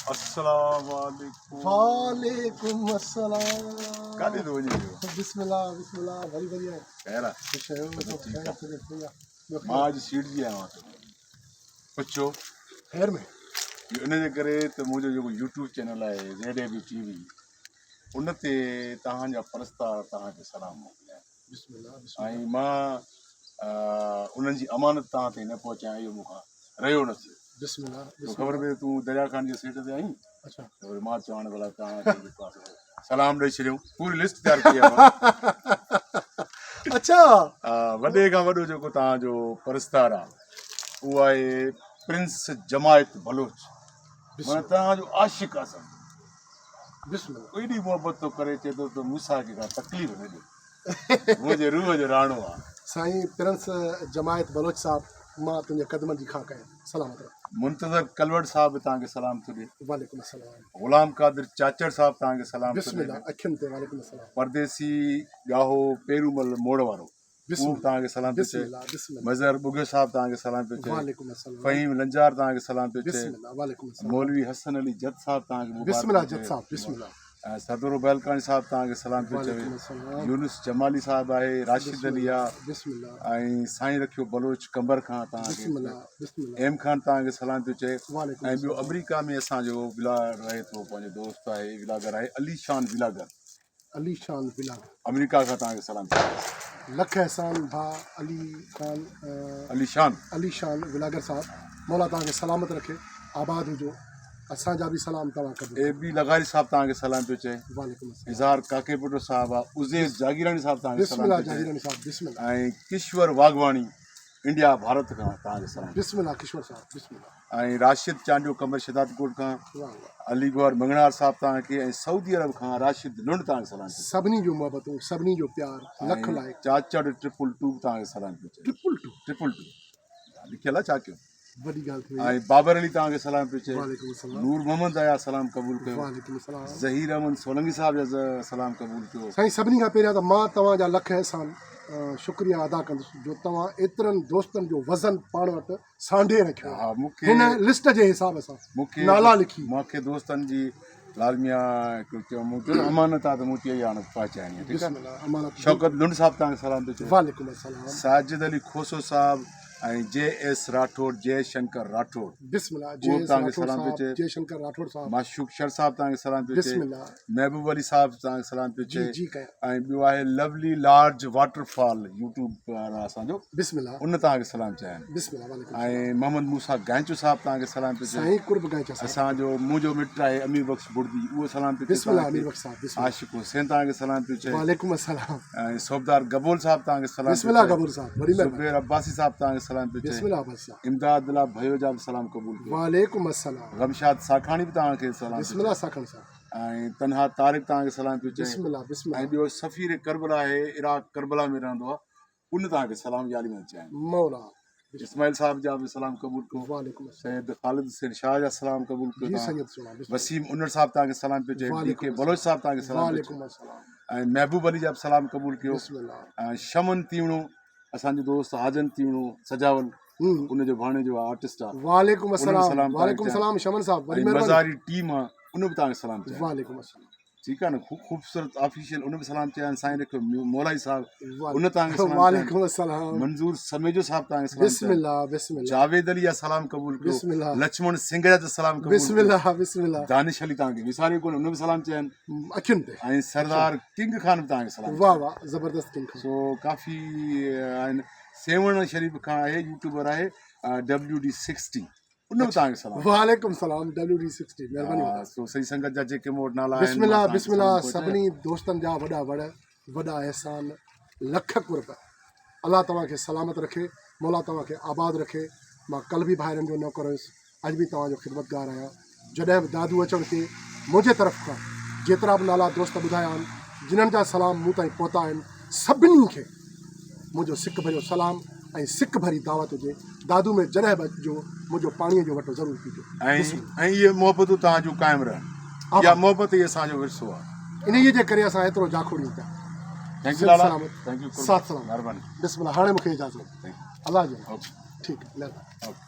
अस्सलामुअलैकुम। वालेकुम अस्सलाम। काॾे थो वञे? बिस्मिल्लाह बिस्मिल्लाह वरी बढ़िया ख़ैर आहे? ख़ुशि आहियो बसि ठीकु आहे। ॿियो मां अॼु सीड़जी आयो आहियां। पुछो ख़ैर में इनजे करे त मुंहिंजो जेको यूट्यूब चैनल आहे ZAB TV उन ते तव्हांजा परस्तार तव्हांखे सलाम मोकिलिया बिस्मिल्लाह ऐं बिस्मिल्लाह मां उन्हनि जी अमानत तव्हां ताईं न पहुचायां इहो मूंखां रहियो न थियो। बिस्मिल्लाह तो ख़बर पए तूं दरिया खान जे सेट ते आहीं अच्छा त वरी मां चवां भला तव्हांखे सलाम ॾेई छॾियूं। पूरी लिस्ट तयारु कई आहे अच्छा वॾे खां वॾो जेको तव्हांजो परस्तार आहे उहो आहे प्रिंस जमायत बलोच। माना तव्हांजो आशिक़ आहे सभु। बिस्मिल्लाह एॾी मोहबत थो करे चए थो त मूंसां खे का तकलीफ़ न ॾियो। मुंहिंजे रूह जो राणो आहे। साईं प्रिंस जमायत बलोच साहब मां तुंहिंजे क़दमनि जी खां कयां सलामत रहो। मुंतज़र कलवट साहब तव्हांखे सलाम थो ॾिए। वालेकुम अस्सलाम। ग़ुलाम कादिर चाचड़ साहब तव्हांखे सलाम थो ॾिए। बिस्मिल्लाह अखियुनि ते वालेकुम अस्सलाम। परदेसी ॻाहो पेरूमल मोड़ वारो उहो तव्हांखे सलाम थो चए। बिस्मिल्लाह बिस्मिल्लाह मज़हर बुगे साहब तव्हांखे सलाम थो चए। वालेकुम अस्सलाम। फ़हीम लंजार तव्हांखे सलाम थो चए। बिस्मिल्लाह वालेकुम अस्सलाम। मौलवी हसन अली जत साहब तव्हांखे बिस्मिल्लाह जत साहब बिस्मिल्लाह। सदुर बैलकानी साहब तव्हांखे सलाम थो चवे। यूनुस जमाली साहब आहे। राशिद अली आहे बिस्मिल्लाह ऐं साईं रखियो बलोच कंबर खां तव्हांखे। बिस्मिल्लाह बिस्मिल्लाह एम खान तव्हांखे सलाम थो चए। वालेकुम ऐं ॿियो अमरीका में असांजो रहे थो पंहिंजो दोस्त आहे विलागर आहे अली शान विलागर। अली शान विलागर अमरीका खां तव्हांखे सलाम थो चए। लख एहसान भाउ अली खान अली शान विलागर साहब मौला तव्हांखे सलामत रखे आबाद हुजो। असांजा बि सलाम तव्हां कजो। ए बी लगारी साहब तव्हांखे सलाम थो चए। वालेकुम अस्सलाम। इज़हार काकेपुटो साहब आहे। उज़ैस जागीरानी साहब तव्हांखे सलाम बिस्मिल्लाह थो चए। जागीरानी साहब बिस्मिल्लाह ऐं किश्वर वाघवाणी इंडिया भारत खां तव्हांखे सलाम। बिस्मिल्लाह किश्वर साहब बिस्मिल्लाह। ऐं राशिद चांडियो कमर शदादकोट खां। वाह वाह अली गौर मंगणार साहब तव्हांखे ऐं सऊदी अरब खां राशिद लुंड तव्हांखे सलाम थो चए। सभिनी जो मोहबतूं सभिनी जो प्यार लख लाइक। चाचड़ 222 तव्हांखे सलाम थो चए। 222 लिखियल आहे छा कयो। वॾी ॻाल्हि थी ऐं बाबर अली तव्हांखे सलाम थो चए। वालेकुम अस्सलाम। नूर मोहम्मद आया सलाम क़बूल कयो। वालेकुम अस्सलाम। ज़हीर अहमद सोलंगी साहब जा सलाम क़बूल कयो। साईं सभिनी खां पहिरियां त मां तव्हांजा लख एहसान शुक्रिया अदा कंदुसि जो तव्हां एतिरनि दोस्तनि जो वज़न पाण वटि सांढे रखियो हा मूंखे हिन लिस्ट जे हिसाब सां मूंखे नाला लिखी। मूंखे दोस्तनि जी लाज़मिया अमानत आहे त मूंखे इहा हाणे पहुचाइणी आहे। ठीकु आहे। बिस्मिल्लाह अमानत। शौकत लुंड साहब तव्हांखे सलाम थो चए। वालेकुम अस्सलाम। साजिद अली खोसो साहब ऐं JS राठौड़ जयशंकर राठौड़ बिस्मिल्लाह उहो बि तव्हांखे सलाम थो चए। जयशंकर राठौड़ साहब माशूक शर साहब तव्हांखे सलाम थो चए। बिस्मिल्लाह महबूब अली साहब तव्हांखे सलाम थो जी चए। जी कयां ऐं ॿियो आहे लवली लार्ज वाटरफॉल यूट्यूब वारा असांजो बिस्मिल्लाह उन तव्हांखे सलाम चयां। बिस्मिल्लाह वालेकुम ऐं मोहम्मद मूसा गांचू साहब तव्हांखे सलाम थो चए। साईं कुर्ब गांचा साहब असांजो मुंहिंजो मिट आहे अमीर बख्श बुर्दी उहो सलाम थो चए। बिस्मिल्लाह अमीर बख्श साहब बिस्मिल्लाह आशिक़ हुसैन तव्हांखे सलाम थो चए। वालेकुम अस्सलाम। ऐं सोबदार गबोल साहब तव्हांखे सलाम थो बिस्मिल्लाह चए। गबूर साहब बड़ी महिरबानी। ज़ुबैर अब्बासी साहब तव्हांखे सलाम थो चए। बिस्मिल्लाह अब्बासी साहब इमदाद अला भयो जा बि सलाम क़बूल कयो। वालेकुम अस्सलाम। गमशाद साखाणी बि तव्हांखे सलाम थो बिस्मिल्लाह चए। साखण साहब ऐं तनहा तारिक तव्हांखे सलाम थो चए। बिस्मिल्लाह ऐं बिस्मिल्लाह ॿियो सफ़ीर करबला आहे इराक करबला में रहंदो आहे उन तव्हांखे सलाम याली में चयां। मौला इस्माइल साहब जा बि सलाम क़बूल कयो। वालेकुम अस्सलाम। सैयद ख़ालिद हुसैन शाह जा सलाम क़बूल जी कयो। सैयद सुना बिस्मिल्लाह। वसीम उनर साहब तव्हांखे सलाम थो चए। DK बलोच साहब तव्हांखे सलाम थो वालेकुम चए। अस्सलाम। ऐं महबूब अली जा बि सलाम क़बूल कयो। बिस्मिल्लाह। ऐं शमन तीवणो असांजो दोस्त हाजन तीवणो सजावल उनजो भाणे जो आर्टिस्ट आहे वालेकुम उन बि अस्सलाम। सलाम वालेकुम तव्हांखे अस्सलाम शमन साहब चयां। बड़ी ऐं महिरबानी। मज़ारी टीम आहे उन बि तव्हांखे सलाम चयां। वालेकुम अस्सलाम। ठीकु आहे न ख़ूबसूरत ऑफिशियल उन बि सलाम चयां। साईं रखियो मोलाई साहब उन तव्हांखे सलाम वालेकुम चयां। अस्सलाम। मंज़ूर समेजो साहब तव्हांखे सलाम चयां। बिस्मिल्लाह बिस्मिल्लाह जावेद अली जा सलाम क़बूल कयो। बिस्मिल्लाह। लक्ष्मण सिंघ जा सलाम क़बूल कयो। बिस्मिल्लाह बिस्मिल्लाह। दानिश अली तव्हांखे विसारे कोन उन बि सलाम चयां। अखियुनि ते ऐं सरदार किंग खान बि तव्हांखे सलाम वाह चयां। वाह ज़बरदस्त किंग खान। सो काफ़ी आहिनि। सेवण शरीफ़ खां आहे यूट्यूबर आहे WD60 उन बि तव्हांखे सलाम। वालेकुम सलाम WD60 महिरबानी। सो सही संगत जा जेके मूं वटि नाला आहिनि बिस्मिल्लाह बिस्मिल्लाह सभिनी दोस्तनि जा वॾा वॾा एहसान लख कुर्ब अलाह तव्हांखे सलामत रखे मौला तव्हांखे आबाद रखे। मां कल्ह बि भाइरनि जो नौकर हुयुसि अॼु बि तव्हांजो ख़िदमतगार आहियां। जॾहिं बि दादू अचण ते मुंहिंजे तरफ़ खां जेतिरा बि नाला दोस्त ॿुधाया आहिनि जिन्हनि जा सलाम मूं ताईं पहुता आहिनि सभिनी खे मुंहिंजो सिक भरियो सलाम ऐं सिक भरी दावत हुजे। दादू में जॾहिं बि अचिजो मुंहिंजो पाणीअ जो वटो ज़रूरु पीजो। ऐं इहे मोहबतूं तव्हांजूं क़ाइमु रहनि। इहा मोहबत ई असांजो विरसो आहे। इन्हीअ जे करे असां एतिरो जाखोड़ियूं पिया। थैंक यू लाला। साथ सलाम। महिरबानी। बिस्मिल्लाह हाणे मूंखे इजाज़त। अलाह जो ओके ठीकु आहे। ओके।